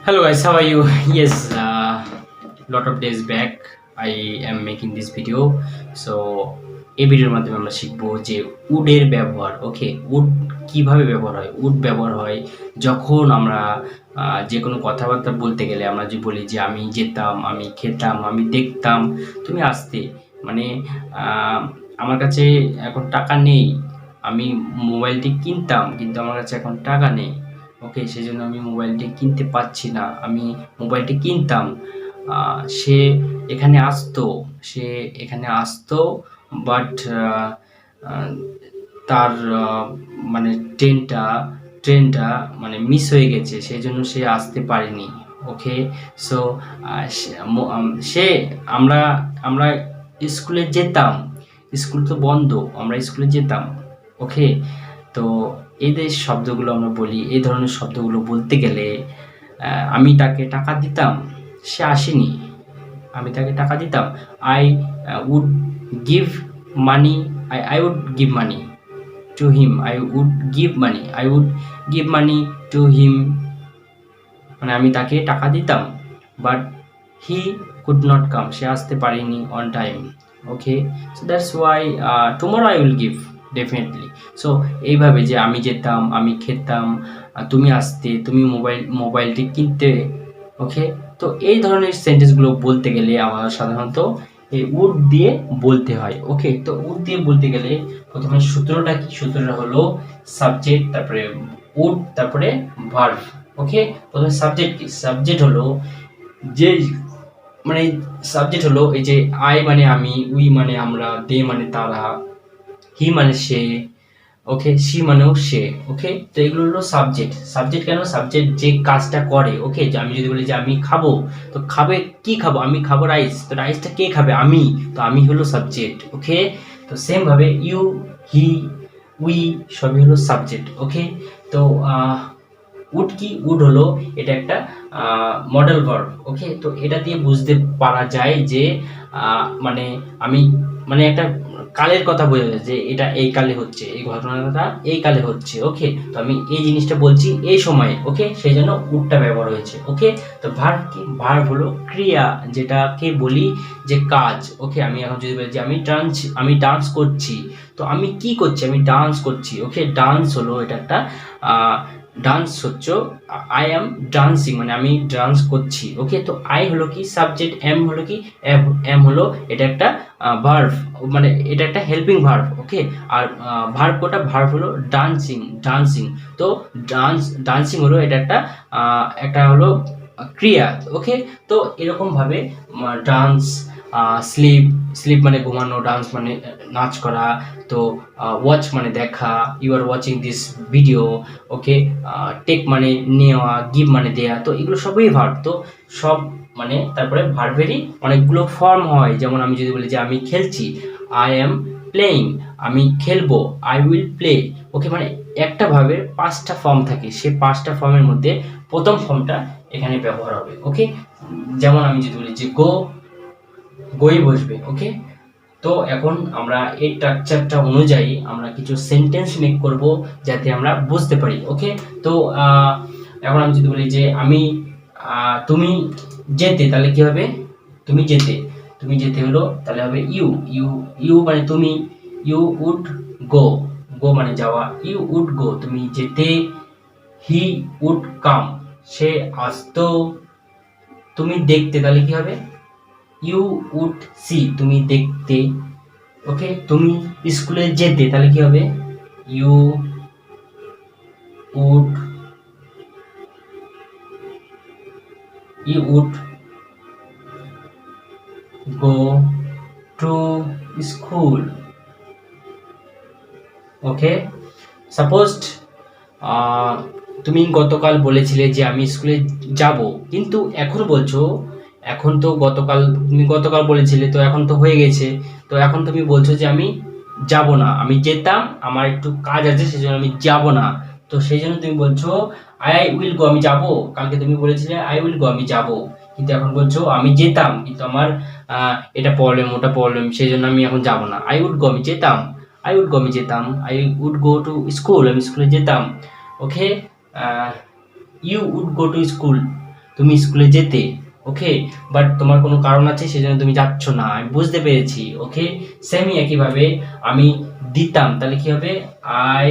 Hello guys, how are you? Yes, lot of days back I am making this video. So এই ভিডিওর মাধ্যমে আমরা শিখবো যে উডের ব্যবহার। ওকে, উড কিভাবে ব্যবহার হয়। উড ব্যবহার হয় যখন আমরা যে কোনো কথাবার্তা বলতে গেলে আমরা যে বলি যে আমি যেতাম, আমি খেতাম, আমি দেখতাম, তুমি আসতে। মানে আহ, আমার কাছে এখন টাকা নেই, আমি মোবাইলটি কিনতাম কিন্তু আমার কাছে এখন টাকা নেই। ওকে, সেজন্য আমি মোবাইলটি কিনতে পারছি না, আমি মোবাইলটি কিনতাম। সে এখানে আসতো, সে এখানে আসতো, বাট তার মানে ট্রেনটা ট্রেনটা মানে মিস হয়ে গেছে, সেই জন্য সে আসতে পারেনি। ওকে, সো সে আমরা আমরা স্কুলে যেতাম, স্কুল তো বন্ধ, আমরা স্কুলে যেতাম। ওকে, তো এদের শব্দগুলো আমরা বলি, এই ধরনের শব্দগুলো বলতে গেলে আমি তাকে টাকা দিতাম, সে আসেনি। আমি তাকে টাকা দিতাম, I would give money, I would give money to him, I would give money, I would give money to him. মানে আমি তাকে টাকা দিতাম, but he could not come, সে আসতে পারেনি on time. Okay, so that's why tomorrow I will give definitely. So এইভাবে যে আমি যেতাম, আমি খেতাম, তুমি আসতে, তুমি মোবাইলটি কিনতে। ওকে, তো এই ধরনের সেন্টেন্সগুলো বলতে গেলে আমার সাধারণত এই উড দিয়ে বলতে হয়। ওকে, তো উড দিয়ে বলতে গেলে প্রথমে সূত্রটা কি, সূত্রটা হলো সাবজেক্ট, তারপরে উড, তারপরে ভার্ব। ওকে, প্রথমে সাবজেক্ট কি, সাবজেক্ট হলো যে মানে সাবজেক্ট হলো এই যে আই মানে আমি, উই মানে আমরা, দে মানে তারা, হি মানে সে, ওকে, সি মানেও সে। ওকে, তো এগুলো হলো সাবজেক্ট। সাবজেক্ট কেন, সাবজেক্ট যে কাজটা করে। ওকে, যে আমি যদি বলি যে আমি খাবো, তো খাবে কি খাবো, আমি খাবো রাইস, তো রাইসটা কে খাবে, আমি, তো আমি হলো সাবজেক্ট। ওকে, তো সেম ভাবে ইউ, হি, উই সবই হলো সাবজেক্ট। ওকে, তো উড কি, উড হলো এটা একটা মডেল ভার্ব। ওকে, তো এটা দিয়ে বুঝতে পারা যায় যে মানে আমি মানে একটা কালের কথা বোঝা যায় যে এটা এই কালে হচ্ছে, এই ঘটনাটা এই কালে হচ্ছে। ওকে, তো আমি এই জিনিসটা বলছি এই সময়ে। ওকে, সেই জন্য উডটা ব্যবহার হয়েছে। ওকে, তো ভার্ব কি, ভার্ব হলো ক্রিয়া, যেটাকে বলি যে কাজ। ওকে, আমি এখন যদি বলি যে আমি ডান্স করছি, তো আমি কি করছি, আমি ডান্স করছি। ওকে, ডান্স হলো এটা একটা ডান্স হচ্ছে, আই অ্যাম ডান্সিং মানে আমি ডান্স করছি। ওকে, তো আই হলো কি সাবজেক্ট, এম হলো কি, এম হলো এটা একটা ভার্ব, মানে এটা একটা হেল্পিং ভার্ব। ওকে, আর ভার্ব কোটা, ভার্ব হলো ডান্সিং, ডান্সিং। তো ডান্সিং হলো এটা একটা একটা হলো ক্রিয়া। ওকে, তো এরকম ভাবে ডান্স, স্লিপ, স্লিপ মানে ঘুমানো, ডান্স মানে নাচ করা, তো ওয়াচ মানে দেখা, you are watching this video. Okay, take মানে নেওয়া, গিভ মানে দেয়া, তো এগুলো সবই ভার্ব। তো সব মানে তারপরে ভার্বেরই অনেকগুলো ফর্ম হয়, যেমন আমি যদি বলি যে আমি খেলছি, আই অ্যাম প্লেইং, আমি খেলবো, আই উইল প্লে। ওকে, মানে একটা ভার্বের 5টা ফর্ম থাকে, সেই 5টা ফর্মের মধ্যে প্রথম ফর্মটা এখানে ব্যবহার হবে। ওকে, যেমন আমি যদি বলি যে গো, গোই বসবে। ওকে, তো এখন আমরা এই স্ট্রাকচারটা অনুযায়ী আমরা কিছু সেন্টেন্স মেক করব যাতে আমরা বুঝতে পারি। ওকে, তো এখন আমি যদি বলি যে আমি তুমি যেতে, তাহলে কি হবে, তুমি যেতে, তুমি যেতে হলো তাহলে হবে ইউ, ইউ, ইউ মানে তুমি, ইউ উড গো, গো মানে যাওয়া, ইউ উড গো তুমি যেতে, হি উড কাম সে আসতো, তুমি দেখতে, তাহলে কি হবে, ইউ উড সি তুমি দেখতে। ওকে, তুমি স্কুলে যেতে, তাহলে কি হবে, you would, you would go to school. Okay, suppose তুমি গতকাল বলেছিলে যে আমি স্কুলে যাব, কিন্তু এখন বলছো, এখন তো গতকাল তুমি গতকাল বলেছিলে, তো এখন তো হয়ে গেছে, তো এখন তুমি বলছো যে আমি যাব না, আমি যেতাম, আমার একটু কাজ আছে সেজন্য আমি যাব না। তো সেই জন্য তুমি বলছো আই উইল গো, আমি যাব। কালকে তুমি বলেছিলে আই উইল গো, আমি যাব, কিন্তু এখন বলছো আমি যেতাম, কিন্তু আমার এটা প্রবলেম, ওটা প্রবলেম, সেই জন্য আমি এখন যাব না। আই উড গো, আমি যেতাম, আই উড গো, আমি যেতাম, I would go to school, আমি স্কুলে যেতাম। Okay, you would go to school, তুমি স্কুলে যেতে, ওকে, বাট তোমার কোনো কারণ আছে সেজন্য তুমি যাচ্ছ না, আমি বুঝতে পেরেছি, ওকে। সেমই একইভাবে আমি দিতাম, তাহলে কি হবে, I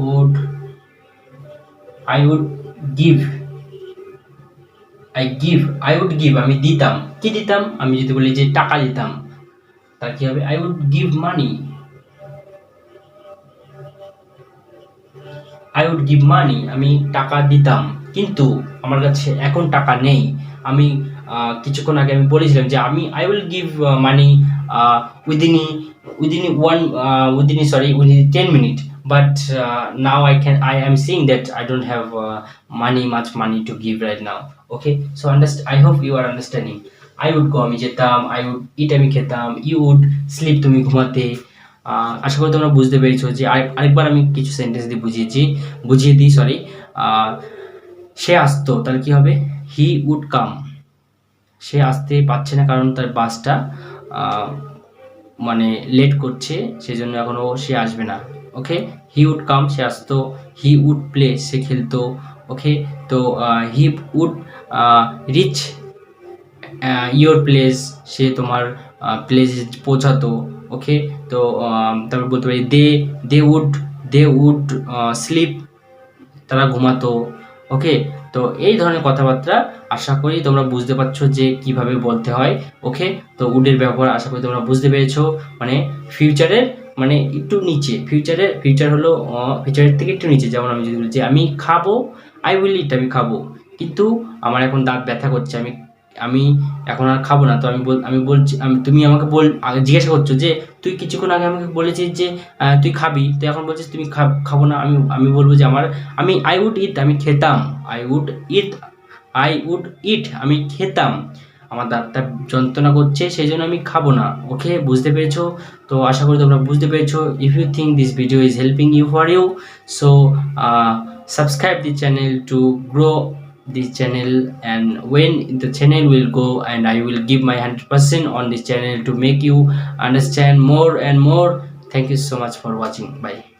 would give, I would give, আমি দিতাম, কি দিতাম, আমি যদি বলি যে টাকা দিতাম, তার কি হবে, আই উড গিভ মানি, আমি টাকা দিতাম, কিন্তু আমার কাছে এখন টাকা নেই। আমি কিছুক্ষণ আগে আমি বলেছিলাম যে I will give money within within 10 minute, but now I am seeing that I don't have much money to give right now, okay. So I hope you are understanding. I would go, আমি যেতাম, I would ইট, আমি খেতাম, you would slip, তুমি ঘুমাতে। আশা করি তোমরা বুঝতে পেরেছো। যে আরেকবার আমি কিছু সেন্টেন্স দিয়ে বুঝিয়ে দিই, সরি। সে আসতো, তাহলে কি হবে, হি উড কাম। সে আসতে পারছে না কারণ তার বাসটা মানে লেট করছে, সেজন্য এখনো সে আসবে না, ওকে। হি উড কাম, সে আসতো। হি উড প্লে, সে খেলতো, ওকে। তো he would reach your place, সে তোমার প্লেসে পৌঁছাতো, ওকে। তো তারপর বলতে পারি দে উড স্লিপ, তারা ঘুমাতো, ওকে। তো এই ধরনের কথাবার্তা আশা করি তোমরা বুঝতে পারছো যে কিভাবে বলতে হয়, ওকে। তো উডের ব্যবহার আশা করি তোমরা বুঝতে পেরেছো, মানে ফিউচারের মানে একটু নিচে, ফিউচার হলো ফিউচারের থেকে একটু নিচে। যেমন আমি যদি বলি যে আমি খাবো, আই উইল ইট, আমি খাবো, কিন্তু আমার এখন দাঁত ব্যথা করছে, আমি এখন আর খাবো না। তো আমি বলছি, তুমি আমাকে আগে জিজ্ঞাসা করছো যে তুই কিছুক্ষণ আগে আমাকে বলেছিস যে তুই খাবি, তো এখন বলছিস তুমি খাবো না। আমি বলবো যে আমি আই উড ইট, আমি খেতাম, আই উড ইট, আমি খেতাম, আমার দাঁতটা যন্ত্রণা করছে সেই জন্য আমি খাবো না, ওকে। বুঝতে পেরেছো? তো আশা করি তোমরা বুঝতে পেরেছো। If you think this video is helping you for you, so subscribe the channel to grow this channel, and when the channel will go, and I will give my 100% on this channel to make you understand more and more. Thank you so much for watching. Bye.